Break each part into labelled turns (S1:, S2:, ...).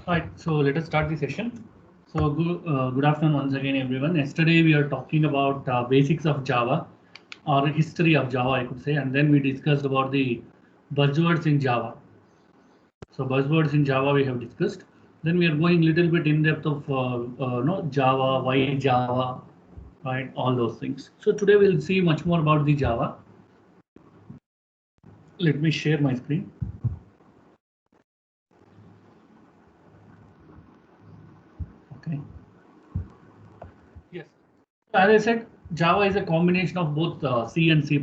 S1: Right, so let us start the session. So good afternoon once again, everyone. Yesterday we are talking about basics of Java or history of Java, I could say, and then we discussed about the buzzwords in Java. So buzzwords in Java we have discussed. Then we are going a little bit in depth of no Java, why Java, right? All those things. So today we'll see much more about the Java. Let me share my screen. Okay. Yes. As I said, Java is a combination of both C and C++.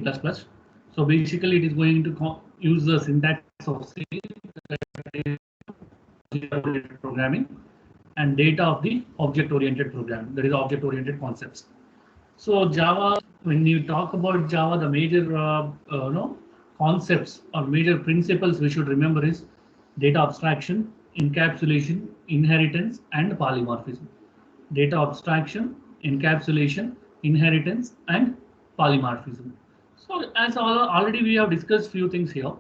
S1: So basically, it is going to use the syntax of C, programming, and data of the object-oriented programming. That is object-oriented concepts. So Java, when you talk about Java, the major no, concepts or major principles we should remember is data abstraction, encapsulation, inheritance, and polymorphism. Data abstraction, encapsulation, inheritance, and polymorphism. So as already we have discussed few things here.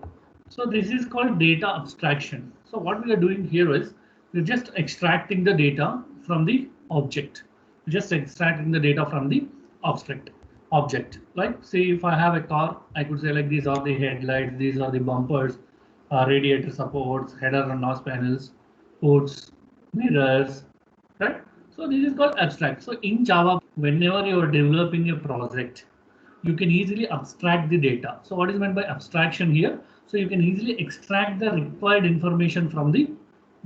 S1: So this is called data abstraction. So what we are doing here is we're just extracting the data from the object. Just extracting the data from the abstract object. Like say if I have a car, I could say like these are the headlights, these are the bumpers, radiator supports, header and nose panels, hoods, mirrors, right? So this is called abstract. So in Java, whenever you are developing a project, you can easily abstract the data. So what is meant by abstraction here? So you can easily extract the required information from the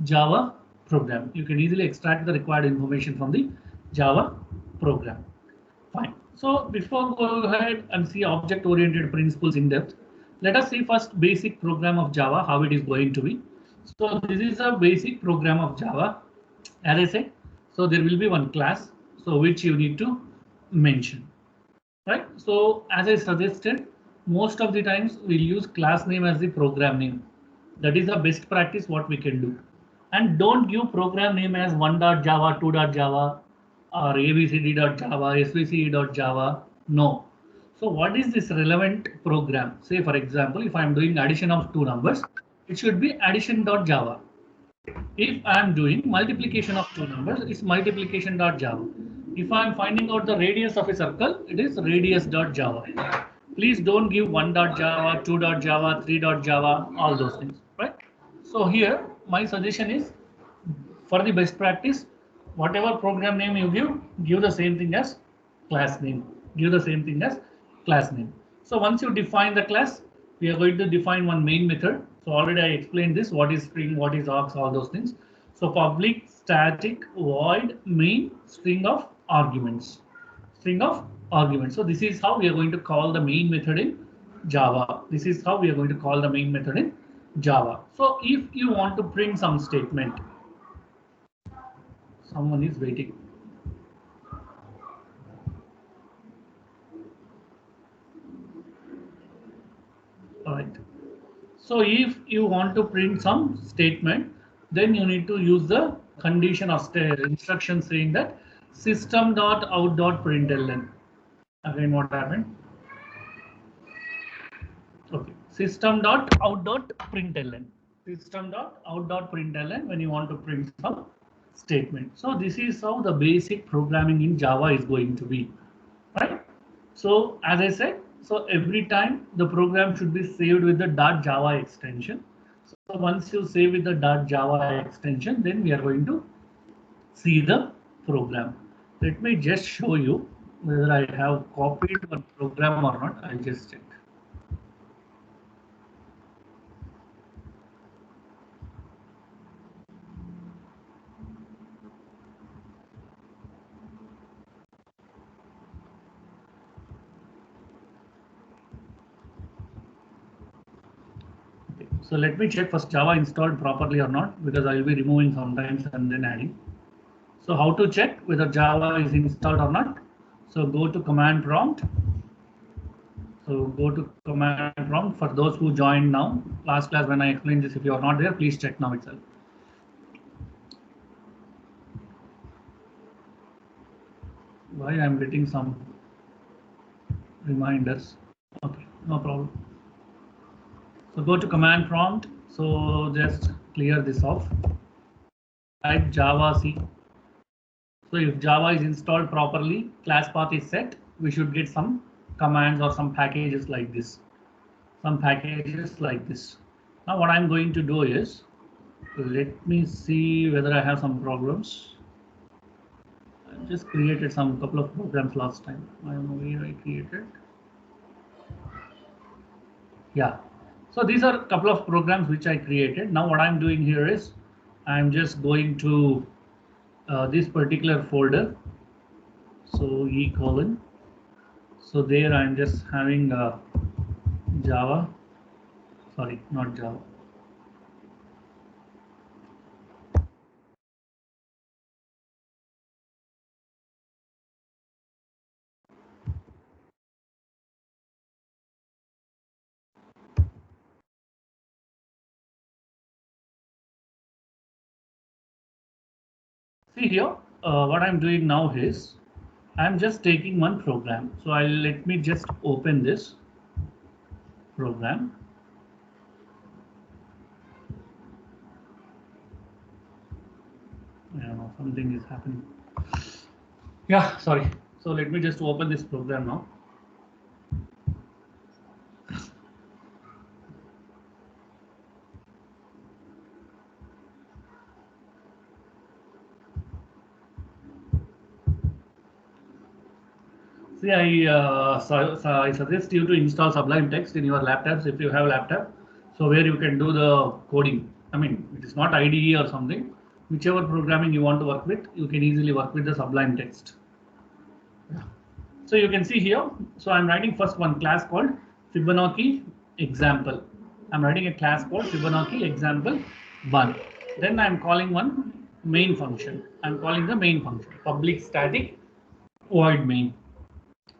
S1: Java program. You can easily extract the required information from the Java program. Fine. So before go ahead and see object-oriented principles in depth, let us see first basic program of Java, how it is going to be. So this is a basic program of Java. As I said, so there will be one class, so which you need to mention, right? So as I suggested, most of the times we'll use class name as the program name. That is the best practice what we can do. And don't give program name as 1.java, 2.java, or abcd.java, svce.java. No. So what is this relevant program? Say for example, if I'm doing addition of two numbers, it should be addition.java. If I am doing multiplication of two numbers, it's multiplication.java. If I am finding out the radius of a circle, it is radius.java. Please don't give 1.java, 2.java, 3.java, all those things, right? So here, my suggestion is for the best practice, whatever program name you give the same thing as class name. Give the same thing as class name. So once you define the class, we are going to define one main method. So already I explained this, what is string, what is args, all those things. So public static void main string of arguments. String of arguments. So this is how we are going to call the main method in Java. This is how we are going to call the main method in Java. So if you want to print some statement, someone is waiting. All right. So if you want to print some statement, then you need to use the condition of instruction saying that system.out.println. Again, what happened? Okay. System.out.println. System.out.println when you want to print some statement. So this is how the basic programming in Java is going to be, right? So as I said, so every time the program should be saved with the .java extension. So once you save with the .java extension, then we are going to see the program. Let me just show you whether I have copied one program or not. I'll just check. Okay. So let me check first Java installed properly or not, because I will be removing sometimes and then adding. So how to check whether Java is installed or not? So go to command prompt. So go to command prompt for those who joined now. Last class when I explained this, if you are not there, please check now itself. Why I'm getting some reminders. Okay, no problem. So go to command prompt. So just clear this off. type Java C. So if Java is installed properly, class path is set, we should get some commands or some packages like this. Some packages like this. Now what I'm going to do is, let me see whether I have some programs. I just created some couple of programs last time. I don't know where I created. Yeah. So these are a couple of programs which I created. Now what I'm doing here is I'm just going to this particular folder. So E colon. So there I'm just having Java. Sorry, not Java. See here, what I'm doing now is I'm just taking one program. So let me just open this program. I don't know, something is happening. Yeah, sorry. So let me just open this program now. See, I suggest you to install Sublime Text in your laptops if you have laptop. So where you can do the coding. I mean, it is not IDE or something. Whichever programming you want to work with, you can easily work with the Sublime Text. So you can see here. So I'm writing first one class called Fibonacci example. I'm writing a class called Fibonacci example 1. Then I'm calling one main function. I'm calling the main function public static void main.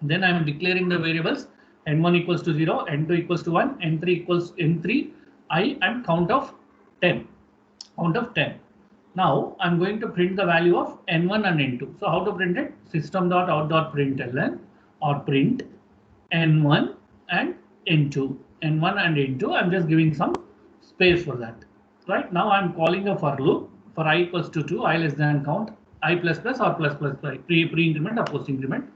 S1: Then I am declaring the variables n1 equals to 0, n2 equals to 1, n3 equals n3, I and count of 10. Count of 10. Now I'm going to print the value of n1 and n2. So how to print it? System.out.println or print n1 and n2. n1 and n2. I'm just giving some space for that. Right now I'm calling a for loop for I equals to 2, I less than count, I plus plus or plus plus pre-increment or post-increment.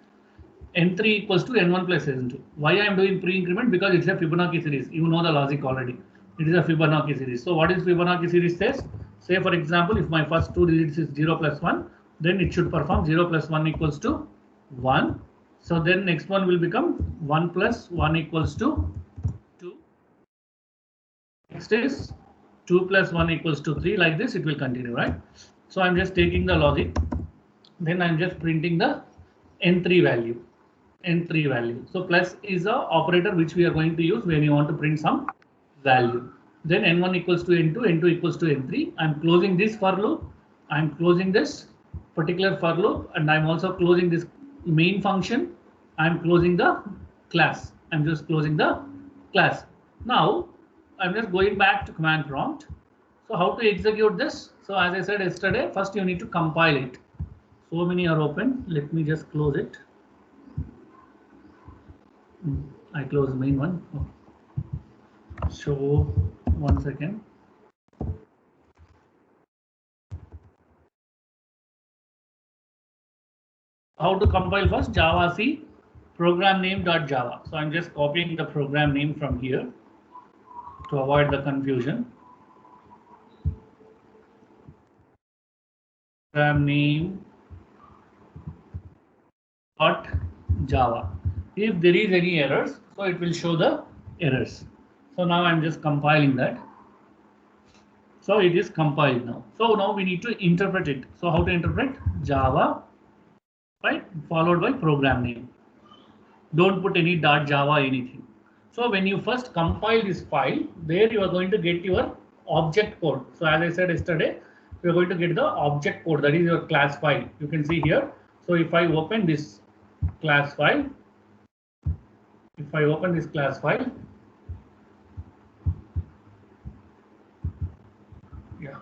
S1: N3 equals to N1 plus N2. Why I am doing pre-increment? Because it's a Fibonacci series. You know the logic already. It is a Fibonacci series. So what is Fibonacci series says? Say for example, if my first two digits is 0 plus 1, then it should perform 0 plus 1 equals to 1. So then next one will become 1 plus 1 equals to 2. Next is 2 plus 1 equals to 3. Like this, it will continue, right? So I'm just taking the logic. Then I'm just printing the N3 value. N3 value. So plus is a operator which we are going to use when you want to print some value. Then N1 equals to N2, N2 equals to N3. I'm closing this for loop. I'm closing this particular for loop, and I'm also closing this main function. I'm closing the class. I'm just closing the class. Now I'm just going back to command prompt. So how to execute this? So as I said yesterday, first you need to compile it. So many are open. Let me just close it. I close main one. So 1 second. How to compile first? Java C program name.java. So I'm just copying the program name from here to avoid the confusion. Program name dot Java. If there is any errors, so it will show the errors. So now I'm just compiling that. So it is compiled now. So now we need to interpret it. So how to interpret? Java, right? Followed by program name. Don't put any .java anything. So when you first compile this file, there you are going to get your object code. So as I said yesterday, you are going to get the object code, that is your class file. You can see here. So if I open this class file, yeah.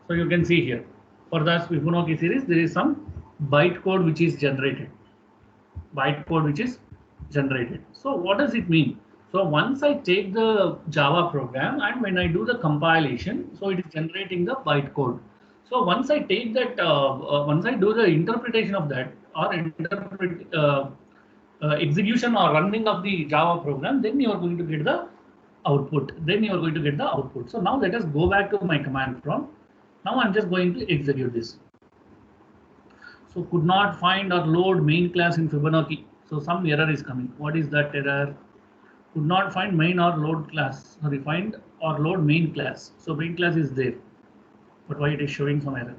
S1: So you can see here for the Fibonacci series, there is some bytecode which is generated. So what does it mean? So once I take the Java program and when I do the compilation, so it is generating the bytecode. So once I take that, once I do the interpretation of that or execution or running of the Java program, then you are going to get the output. Then you are going to get the output. So now let us go back to my command prompt. Now I'm just going to execute this. So could not find or load main class in Fibonacci. So some error is coming. What is that error? Could not find main or load class. Sorry, find or load main class. So main class is there, but why it is showing some error?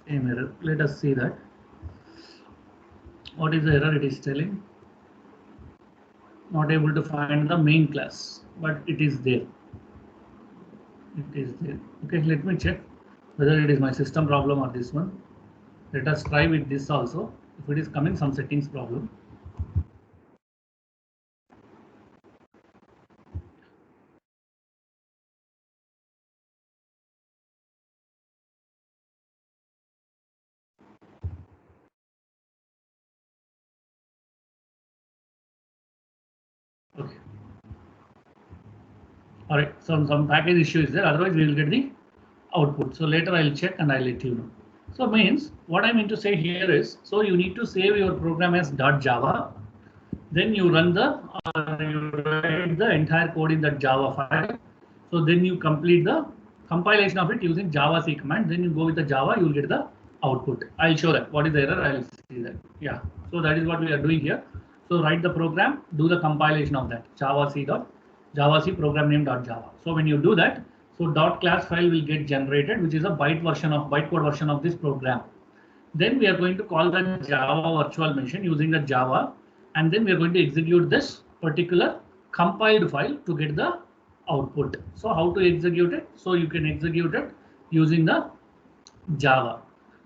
S1: Same error. Let us see that. What is the error it is telling? Not able to find the main class, but it is there. It is there. Okay, let me check whether it is my system problem or this one. Let us try with this also. If it is coming some settings problem. Okay. All right. So some package issue is there. Otherwise, we will get the output. So later I'll check and I'll let you know. So means what I mean to say here is, so you need to save your program as .java. Then you run you write the entire code in that Java file. So then you complete the compilation of it using Java C command. Then you go with the Java, you will get the output. I'll show that. What is the error? I'll see that. Yeah. So that is what we are doing here. So write the program, do the compilation of that Java C program name .java. So when you do that, so .class file will get generated, which is a bytecode version of this program. Then we are going to call the Java virtual machine using the Java, and then we are going to execute this particular compiled file to get the output. So how to execute it? So you can execute it using the Java.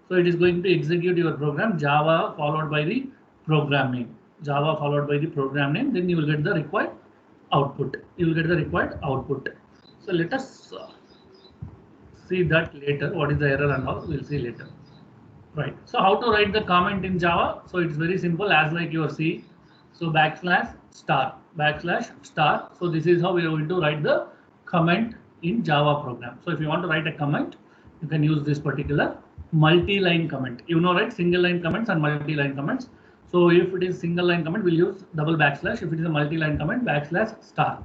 S1: So it is going to execute your program Java followed by the program name. Java followed by the program name. Then you will get the required output. You will get the required output. So let us see that later. What is the error and all? We'll see later. Right. So how to write the comment in Java? So it's very simple, as like you are seeing. So backslash star. So this is how we are going to write the comment in Java program. So if you want to write a comment, you can use this particular multi-line comment. You know, right? Single line comments and multi-line comments. So if it is single line comment, we'll use double backslash. If it is a multi-line comment, backslash star.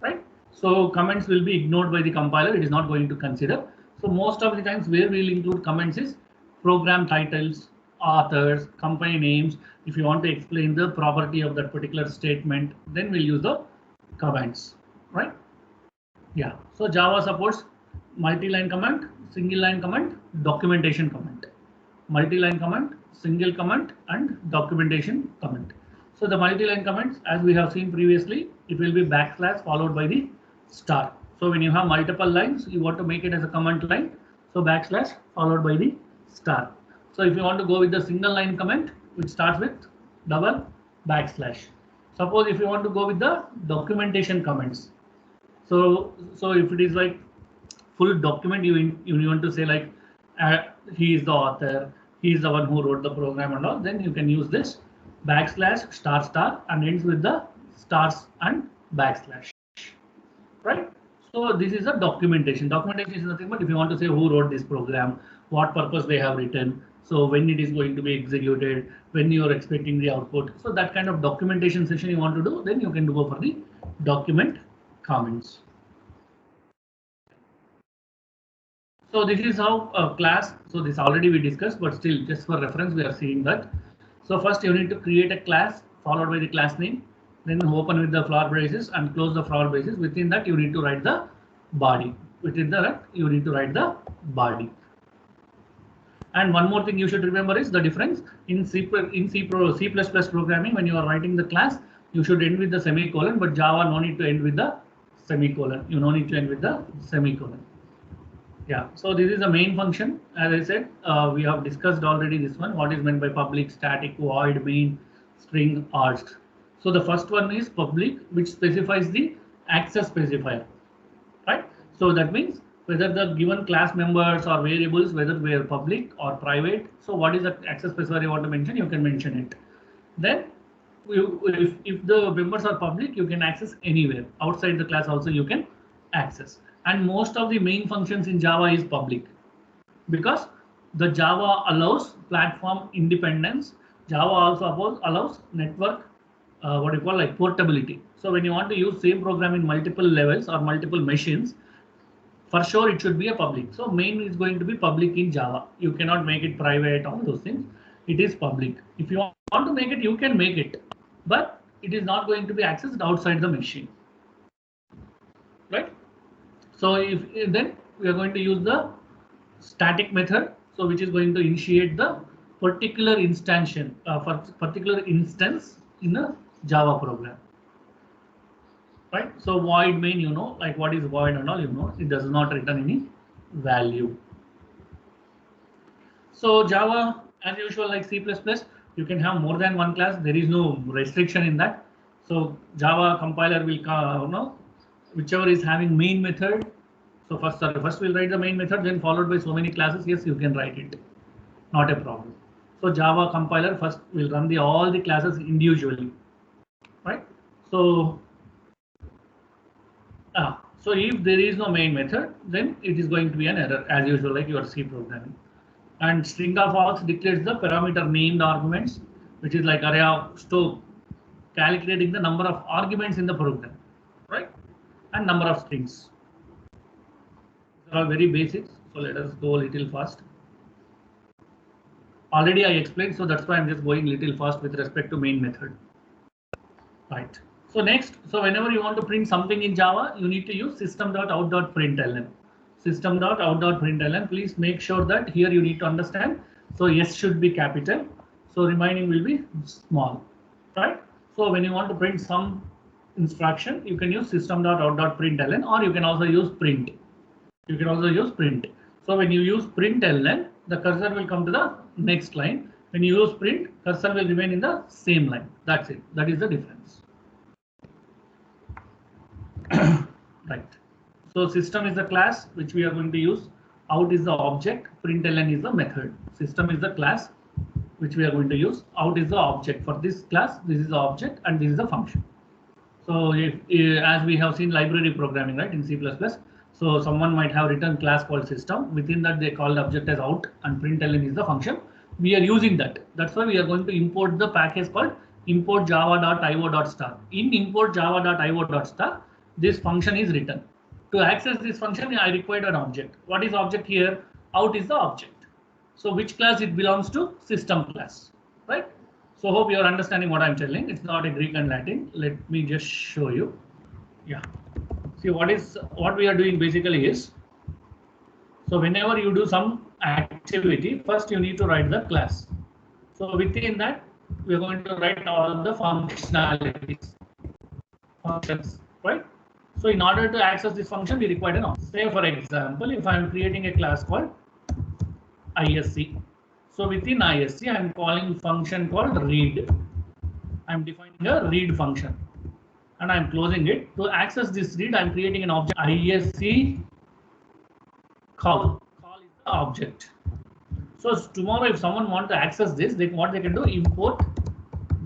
S1: Right? So comments will be ignored by the compiler. It is not going to consider. So most of the times where we'll include comments is program titles, authors, company names. If you want to explain the property of that particular statement, then we'll use the comments, right? Yeah. So Java supports multi-line comment, single line comment, documentation comment, multi-line comment, single comment, and documentation comment. So the multi-line comments, as we have seen previously, it will be backslash followed by the star. So when you have multiple lines, you want to make it as a comment line. So backslash followed by the star. So if you want to go with the single line comment, which starts with double backslash. Suppose if you want to go with the documentation comments. So if it is like full document, you want to say like he is the author, he is the one who wrote the program and all, then you can use this backslash star and ends with the stars and backslash, right? So this is a documentation. Documentation is nothing but if you want to say who wrote this program, what purpose they have written, so when it is going to be executed, when you are expecting the output. So that kind of documentation session you want to do, then you can go for the document comments. So this is how a class, so this already we discussed, but still just for reference, we are seeing that. So first you need to create a class followed by the class name, then open with the flower braces and close the flower braces. Within that you need to write the body. Within that you need to write the body. And one more thing you should remember is the difference in C++ programming. When you are writing the class, you should end with the semicolon, but Java no need to end with the semicolon. You no need to end with the semicolon. Yeah, so this is the main function. As I said, we have discussed already this one. What is meant by public, static, void, main, string, args. So the first one is public, which specifies the access specifier, right? So that means whether the given class members or variables, whether they are public or private. So what is the access specifier you want to mention, you can mention it. Then if the members are public, you can access anywhere. Outside the class also you can access. And most of the main functions in Java is public, because the Java allows platform independence. Java also allows network, what you call like portability. So when you want to use same program in multiple levels or multiple machines, for sure it should be a public. So main is going to be public in Java. You cannot make it private, all those things. It is public. If you want to make it, you can make it, but it is not going to be accessed outside the machine, right? So if then we are going to use the static method, so which is going to initiate the particular instantiation for particular instance in a Java program, right? So void main, you know, like what is void and all, you know, it does not return any value. So Java, as usual, like C++, you can have more than one class. There is no restriction in that. So Java compiler will, whichever is having main method. So first we'll write the main method, then followed by so many classes. Yes, you can write it, not a problem. So Java compiler first will run all the classes individually, right? So so if there is no main method, then it is going to be an error as usual, like your C programming. And string of args declares the parameter named arguments, which is like array of store, calculating the number of arguments in the program, right? And number of strings. These are all very basics. So let us go a little fast. Already I explained, so that's why I'm just going little fast with respect to main method. Right. So next, so whenever you want to print something in Java, you need to use system.out.println. System.out.println. Please make sure that here you need to understand. So S should be capital. So remaining will be small, right? So when you want to print some instruction, you can use system.out.println, or you can also use print. You can also use print. So when you use println, the cursor will come to the next line. When you use print, cursor will remain in the same line. That's it. That is the difference. Right. So system is the class which we are going to use. Out is the object. Println is the method. System is the class which we are going to use. Out is the object. For this class, this is the object and this is the function. So if as we have seen library programming, right, in C++. So someone might have written class called system. Within that they call the object as out, and println is the function. We are using that. That's why we are going to import the package called import java.io.star. In import java.io.star, this function is written. To access this function, I required an object. What is object here? Out is the object. So which class it belongs to? System class, right? So hope you are understanding what I'm telling. It's not a Greek and Latin. Let me just show you. Yeah. See what we are doing basically is, so whenever you do some activity, first you need to write the class. So within that, we are going to write all the functionalities, functions, right? So in order to access this function, we require an object. Say for example, if I am creating a class called ISC. So within ISC, I am calling function called read. I am defining a read function. And I'm closing it. To access this read, I'm creating an object ISC call. Call is the object. So tomorrow, if someone wants to access this, what they can do, import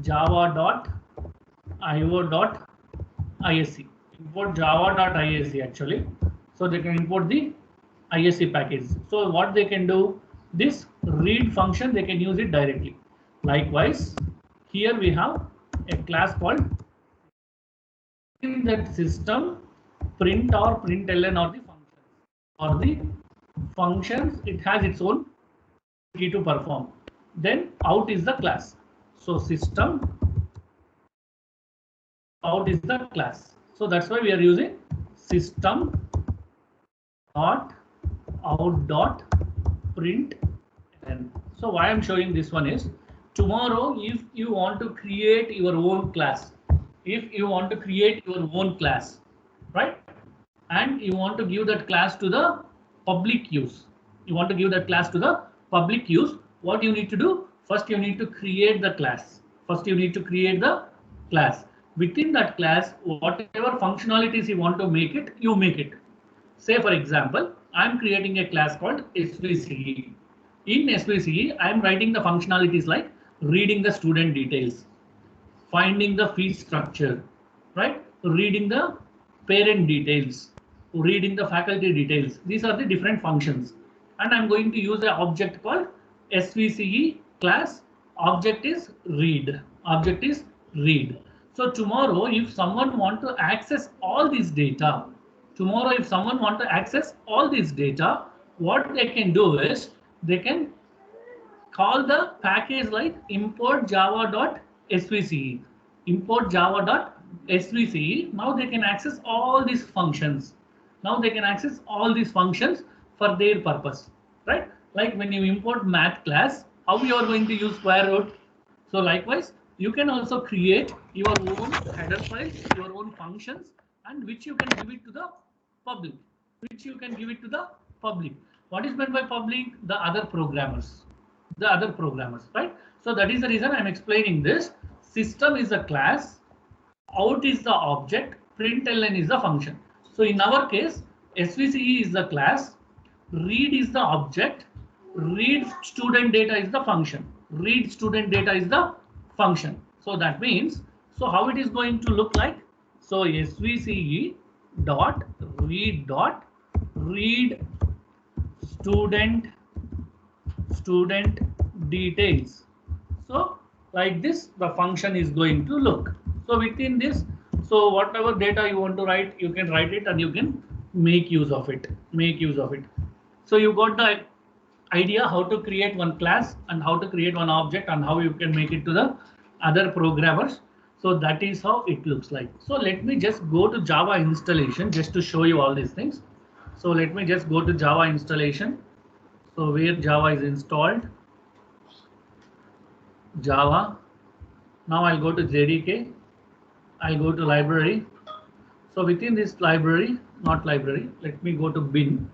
S1: java.io.isc. Import java.isc actually. So they can import the ISC package. So what they can do, this read function, they can use it directly. Likewise, here we have a class called in that system print or println or the functions, it has its own key to perform. Then out is the class. So system out is the class. So that's why we are using system dot out dot print. So why I'm showing this one is, tomorrow if you want to create your own class, right, and you want to give that class to the public use, what you need to do, first you need to create the class. Within that class, whatever functionalities you want to make it, you make it. Say for example, I'm creating a class called SVCE. In SVCE, I'm writing the functionalities like reading the student details, finding the fee structure, right? Reading the parent details, reading the faculty details. These are the different functions. And I'm going to use an object called SVCE class. Object is read. Object is read. So tomorrow, if someone want to access all this data, what they can do is they can call the package like import java.svce. Import java.svce. Now they can access all these functions. For their purpose, right? Like when you import math class, how you are going to use square root. So likewise, you can also create your own header files, your own functions, and which you can give it to the public. What is meant by public? The other programmers, right? So that is the reason I'm explaining this. System is a class, out is the object, println is the function. So in our case, SVCE is the class, read is the object, read student data is the function. So that means, so how it is going to look like? So SVCE dot read student details. So like this the function is going to look. So within this, so whatever data you want to write, you can write it and you can make use of it. So you got the idea how to create one class and how to create one object and how you can make it to the other programmers. So that is how it looks like. So let me just go to Java installation just to show you all these things. So let me just go to Java installation. So where Java is installed, Java. Now I'll go to JDK. I'll go to library. So within this library, not library, let me go to bin.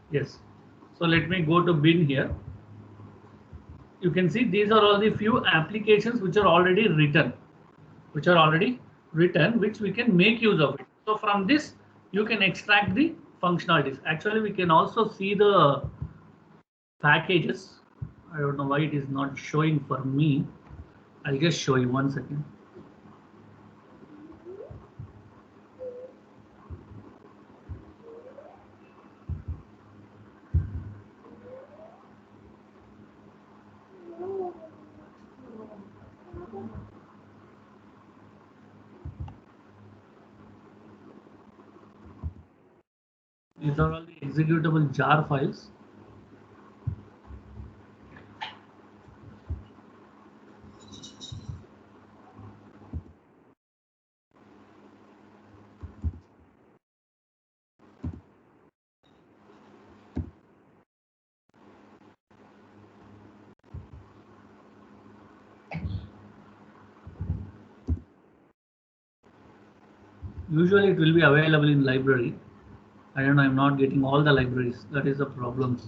S1: Yes. So let me go to bin here. You can see these are all the few applications which are already written, which we can make use of it. So from this, you can extract the functionalities. Actually, we can also see the packages. I don't know why it is not showing for me. I'll just show you 1 second. These are all the executable jar files. Usually it will be available in library. I don't know, I'm not getting all the libraries. That is the problem.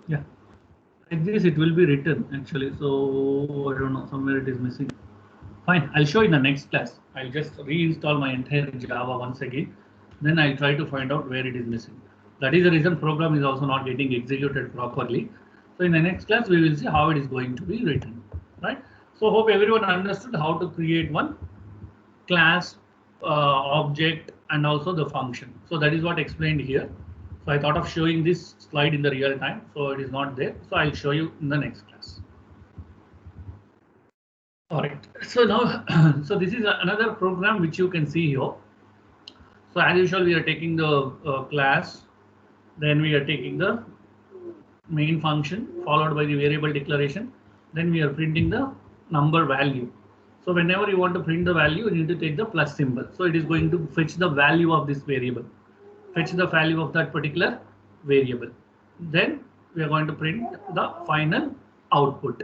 S1: Yeah. Like this, it will be written actually. So I don't know, somewhere it is missing. Fine, I'll show in the next class. I'll just reinstall my entire Java once again. Then I'll try to find out where it is missing. That is the reason program is also not getting executed properly. So in the next class, we will see how it is going to be written, right? So hope everyone understood how to create one class, object, and also the function. So that is what explained here. So I thought of showing this slide in the real time. So it is not there. So I'll show you in the next class. All right. So now, so this is another program which you can see here. So as usual, we are taking the class, then we are taking the main function followed by the variable declaration. Then we are printing the number value. So whenever you want to print the value, you need to take the plus symbol. So it is going to fetch the value of this variable, fetch the value of that particular variable. Then we are going to print the final output.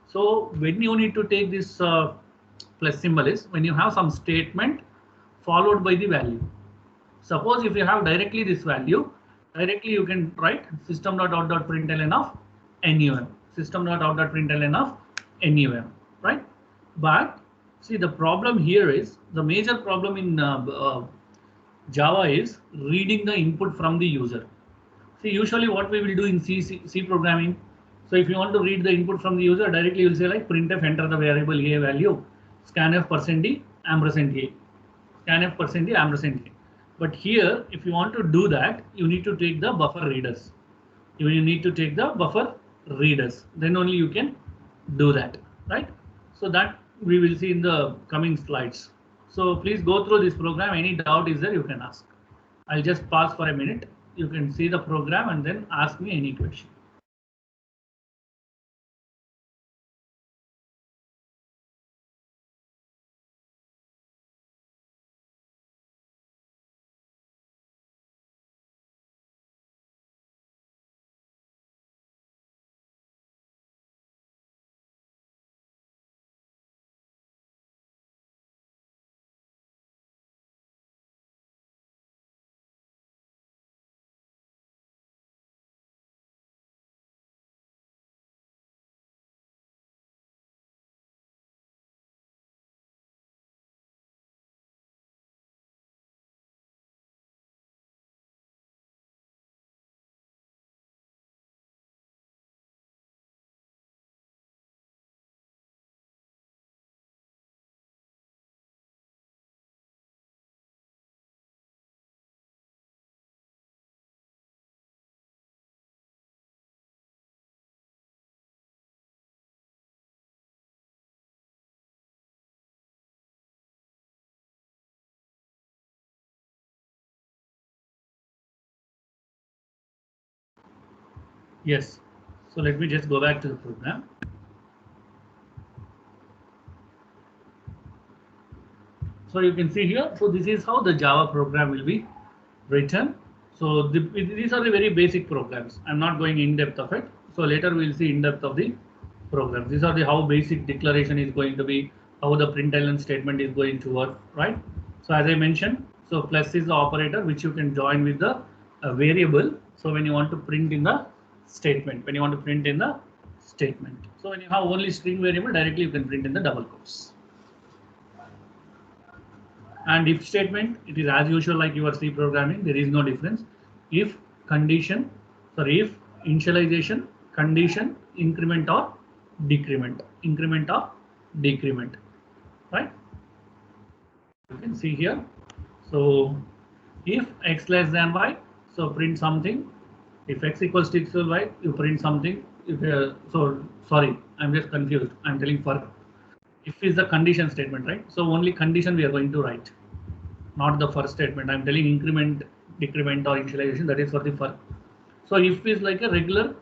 S1: So when you need to take this plus symbol is when you have some statement followed by the value. Suppose if you have directly this value, directly you can write system.out.println of NUM, system.out.println of NUM, right? But see, the problem here is the major problem in Java is reading the input from the user. See, usually what we will do in C programming. So if you want to read the input from the user, directly you'll say like printf enter the variable a value, scanf %d ampersand a, scanf %d ampersand a. But here, if you want to do that, you need to take the buffer readers. You need to take the buffer readers. Then only you can do that, right? So that we will see in the coming slides. So please go through this program. Any doubt is there, you can ask. I'll just pause for a minute. You can see the program and then ask me any question. Yes. So let me just go back to the program. So you can see here. So this is how the Java program will be written. So these are the very basic programs. I'm not going in depth of it. So later we'll see in depth of the programs. These are the how basic declaration is going to be, how the println statement is going to work, right? So as I mentioned, so plus is the operator which you can join with the variable. So when you want to print in the statement, So when you have only string variable, directly you can print in the double quotes. And if statement, it is as usual like your C programming, there is no difference. If condition, if initialization, condition, increment or decrement, right? You can see here. So if x less than y, so print something. If x equals to equal y, you print something. If so sorry, I'm just confused. I'm telling for if is the condition statement, right? So only condition we are going to write, not the first statement. I'm telling increment, decrement or initialization, that is for the for. So if is like a regular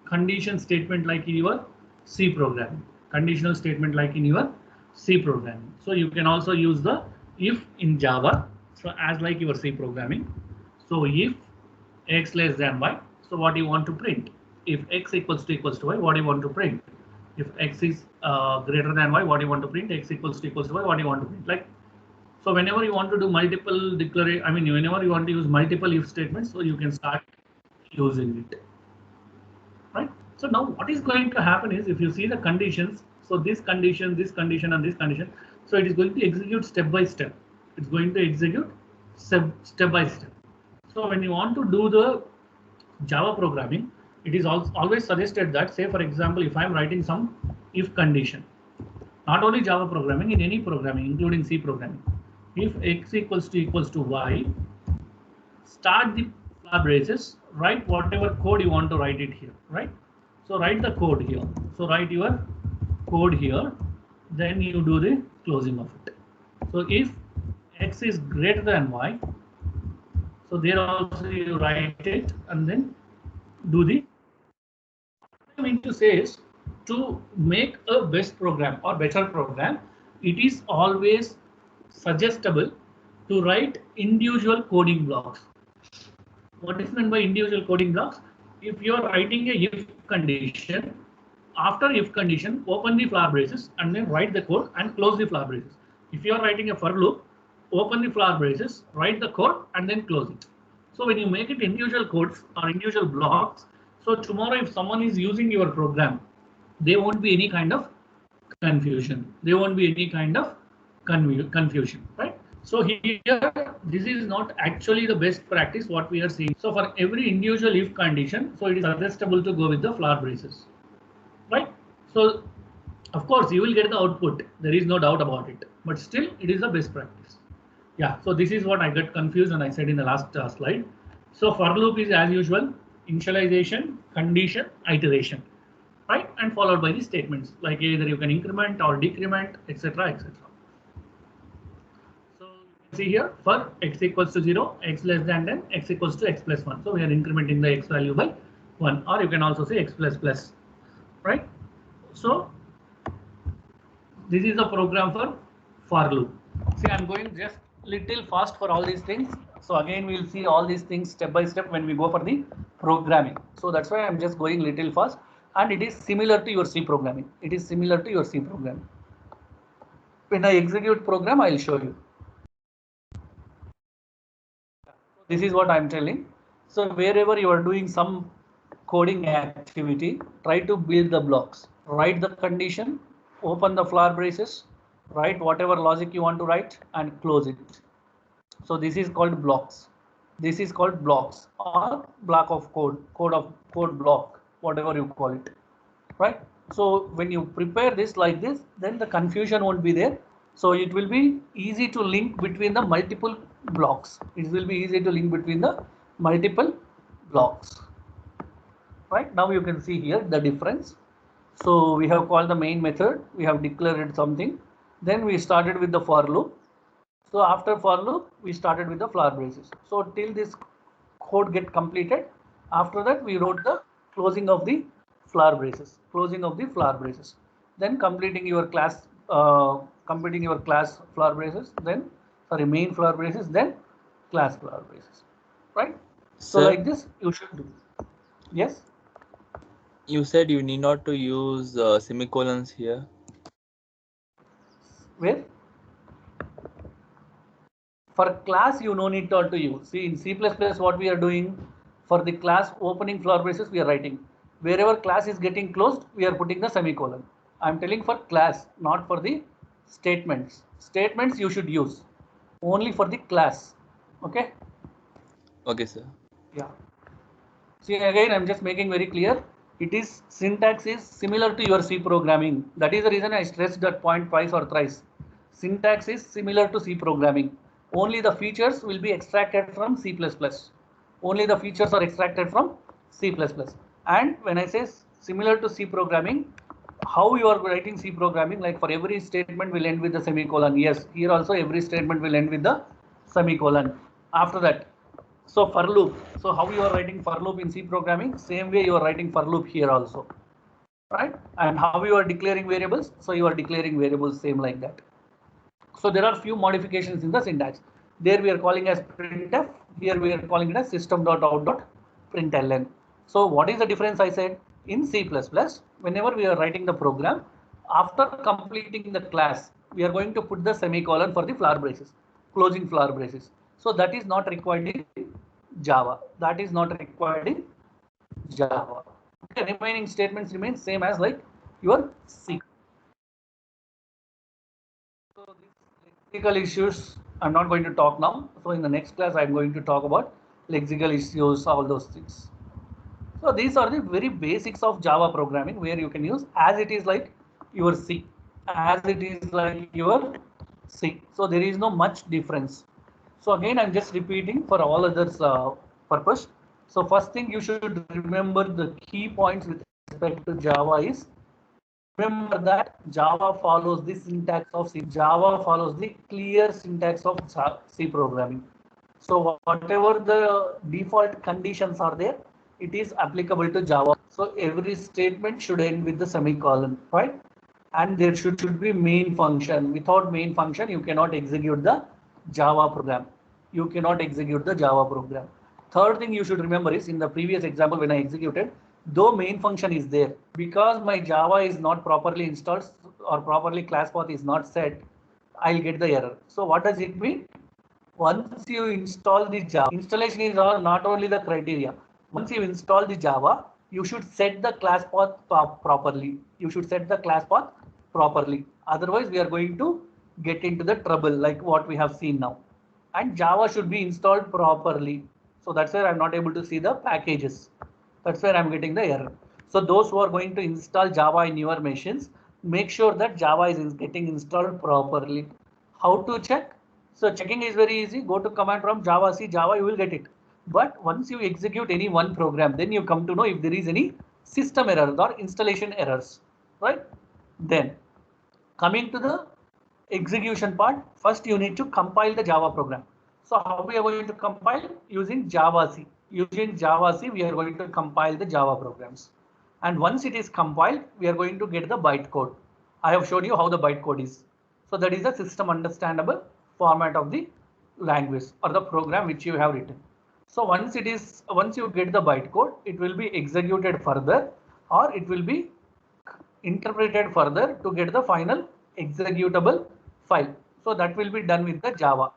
S1: condition statement like in your C programming, conditional statement like in your C programming. So you can also use the if in Java. So as like your C programming. So if x less than y, so what do you want to print? If x equals to y, what do you want to print? If x is greater than y, what do you want to print? X equals to y, what do you want to print? Like, so whenever you want to do multiple declaration, whenever you want to use multiple if statements, so you can start using it, right? So now what is going to happen is, if you see the conditions, so this condition, this condition, and this condition, so it is going to execute step by step. It's going to execute step by step. So when you want to do the Java programming, it is always suggested that, say for example, if I am writing some if condition, not only Java programming, in any programming, including C programming, if x equals to y, start the floor braces, write whatever code you want to write it here, right? So write the code here. So write your code here, then you do the closing of it. So if x is greater than y, so there also you write it and then do the. What I mean to say is, to make a best program or better program, it is always suggestible to write individual coding blocks. What is meant by individual coding blocks? If you are writing a if condition, after if condition, open the floor braces and then write the code and close the floor braces. If you are writing a for loop, open the floor braces, write the code and then close it. So when you make it individual codes or individual blocks, so tomorrow if someone is using your program, there won't be any kind of confusion. There won't be any kind of confusion, right? So here, this is not actually the best practice what we are seeing. So for every individual if condition, so it is suggestible to go with the floor braces, right? So of course you will get the output. There is no doubt about it. But still, it is the best practice. Yeah. So this is what I got confused and I said in the last slide. So for loop is as usual, initialization, condition, iteration, right? And followed by the statements like either you can increment or decrement, etc., etc. See here, for x equals to 0, x less than 10, x equals to x plus 1. So we are incrementing the x value by 1, or you can also say x plus plus, right? So this is the program for loop. See, I'm going just little fast for all these things. So again, we'll see all these things step by step when we go for the programming. So that's why I'm just going little fast, and it is similar to your C programming. It is similar to your C programming. When I execute program, I'll show you. This is what I'm telling. So wherever you are doing some coding activity, try to build the blocks. Write the condition, open the floor braces, write whatever logic you want to write, and close it. So this is called blocks. This is called blocks or block of code block, whatever you call it, right? So when you prepare this like this, then the confusion won't be there. So it will be easy to link between the multiple blocks. It will be easy to link between the multiple blocks. Right, now you can see here the difference. So we have called the main method, we have declared something, then we started with the for loop. So after for loop, we started with the floor braces. So till this code get completed, after that we wrote the closing of the floor braces, then completing your class floor braces, then main floor braces, then class floor braces, right? So like this you should do. Yes,
S2: you said you need not to use semicolons here.
S1: Where? For class you no need to use. See, in C++ what we are doing, for the class opening floor braces we are writing. Wherever class is getting closed, we are putting the semicolon. I'm telling for class, not for the statements. Statements you should use only for the class. Okay?
S2: Okay, sir.
S1: Yeah. See, again, I'm just making very clear. It is syntax is similar to your C programming. That is the reason I stressed that point twice or thrice. Syntax is similar to C programming. Only the features will be extracted from C++. Only the features are extracted from C++. And when I say similar to C programming, how you are writing C programming, like for every statement will end with the semicolon. Yes, here also every statement will end with the semicolon. After that, so for loop. So how you are writing for loop in C programming, same way you are writing for loop here also, right? And how you are declaring variables, so you are declaring variables same like that. So there are few modifications in the syntax. There we are calling as printf, here we are calling it as system.out.println. So what is the difference? I said in C++, whenever we are writing the program, after completing the class, we are going to put the semicolon for the floor braces, closing floor braces. So that is not required in Java. That is not required in Java. The remaining statements remain same as like your C. So these lexical issues I'm not going to talk now. So in the next class I'm going to talk about lexical issues, all those things. So these are the very basics of Java programming where you can use as it is like your C, as it is like your C. So there is no much difference. So again, I'm just repeating for all others purpose. So first thing you should remember the key points with respect to Java is remember that Java follows the syntax of C. Java follows the clear syntax of C programming. So whatever the default conditions are there, it is applicable to Java. So every statement should end with the semicolon, right? And there should be main function. Without main function, you cannot execute the Java program. You cannot execute the Java program. Third thing you should remember is in the previous example when I executed, though main function is there, because my Java is not properly installed or properly class path is not set, I'll get the error. So what does it mean? Once you install the Java, installation is not only the criteria. Once you install the Java, you should set the class path properly. You should set the class path properly. Otherwise, we are going to get into the trouble like what we have seen now. And Java should be installed properly. So that's where I'm not able to see the packages. That's where I'm getting the error. So those who are going to install Java in your machines, make sure that Java is getting installed properly. How to check? So checking is very easy. Go to command prompt Java C Java, you will get it. But once you execute any one program, then you come to know if there is any system errors or installation errors, right? Then coming to the execution part, first you need to compile the Java program. So how we are going to compile? Using Java C. Using Java C, we are going to compile the Java programs. And once it is compiled, we are going to get the bytecode. I have showed you how the bytecode is. So that is the system understandable format of the language or the program which you have written. So once you get the bytecode, it will be executed further or it will be interpreted further to get the final executable file. So that will be done with the Java.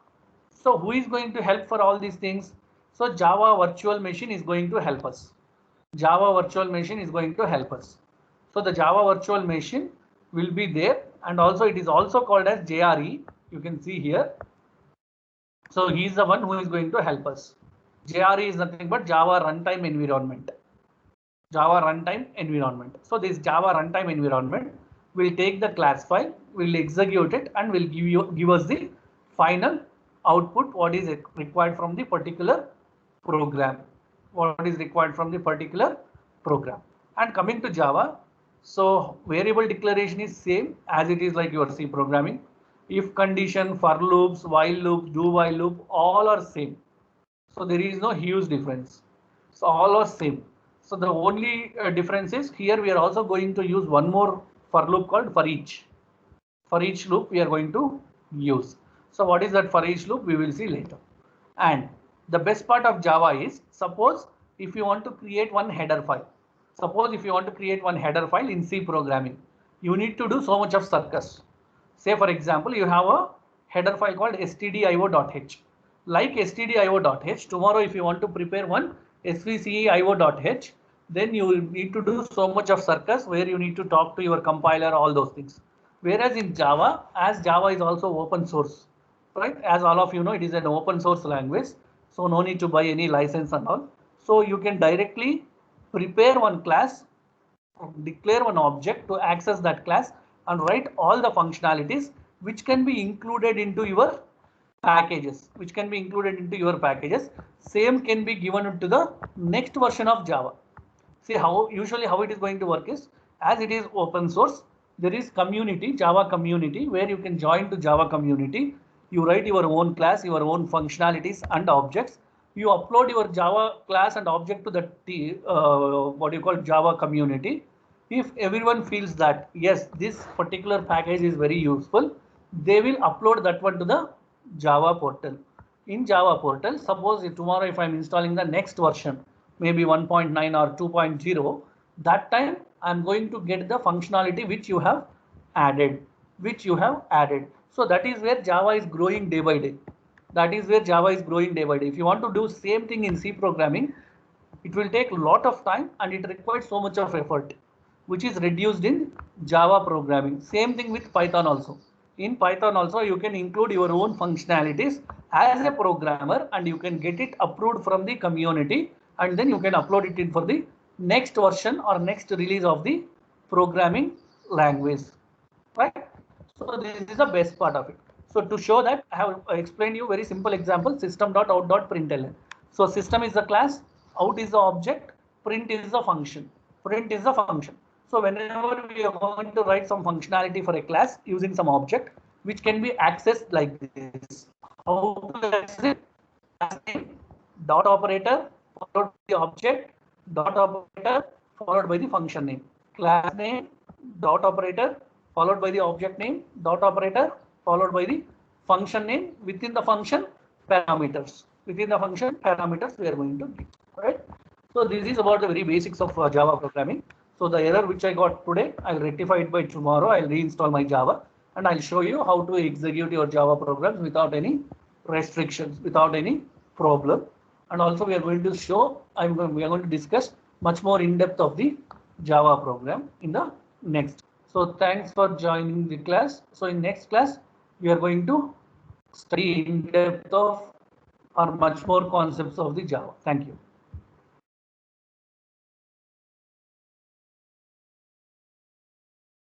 S1: So who is going to help for all these things? So Java virtual machine is going to help us. Java virtual machine is going to help us. So the Java virtual machine will be there, and also it is also called as JRE. You can see here. So he is the one who is going to help us. JRE is nothing but Java runtime environment. Java runtime environment. So this Java runtime environment will take the class file, will execute it, and will give us the final output. What is required from the particular program? What is required from the particular program? And coming to Java, so variable declaration is same as it is like your C programming. If condition, for loops, while loops, do while loop, all are same. So there is no huge difference. So all are same. So the only difference is here we are also going to use one more for loop called for each. For each loop we are going to use. So what is that for each loop we will see later. And the best part of Java is suppose if you want to create one header file. Suppose if you want to create one header file in C programming, you need to do so much of circus. Say for example, you have a header file called stdio.h. Like stdio.h, tomorrow if you want to prepare one svcio.h, then you will need to do so much of circus where you need to talk to your compiler, all those things. Whereas in Java, as Java is also open source, right? As all of you know, it is an open source language, so no need to buy any license and all. So you can directly prepare one class, declare one object to access that class and write all the functionalities which can be included into your packages, Same can be given to the next version of Java. See how usually how it is going to work is, as it is open source, there is community, Java community, where you can join to Java community. You write your own class, your own functionalities and objects. You upload your Java class and object to the what you call Java community. If everyone feels that yes, this particular package is very useful, they will upload that one to the Java portal. In Java portal, suppose tomorrow if I'm installing the next version, maybe 1.9 or 2.0, that time I'm going to get the functionality which you have added, So that is where Java is growing day by day. If you want to do same thing in C programming, It will take a lot of time and it requires so much of effort, which is reduced in Java programming. Same thing with Python also. In Python also, you can include your own functionalities as a programmer and you can get it approved from the community, and then you can upload it in for the next version or next release of the programming language, right? So this is the best part of it. So to show that, I have explained you very simple example, system.out.println. So system is the class, out is the object, print is the function. Print is the function. So whenever we are going to write some functionality for a class using some object, which can be accessed like this. How to access it? Class name, dot operator, followed by the object, dot operator, followed by the function name. Class name, dot operator, followed by the object name, dot operator, followed by the function name. Within the function, parameters. Within the function, parameters we are going to give, right? So this is about the very basics of Java programming. So the error which I got today, I'll rectify it by tomorrow. I'll reinstall my Java and I'll show you how to execute your Java programs without any restrictions, without any problem. And also we are going to show, we are going to discuss much more in depth of the Java program in the next. So thanks for joining the class. So in next class, we are going to study in depth of or much more concepts of the Java. Thank you.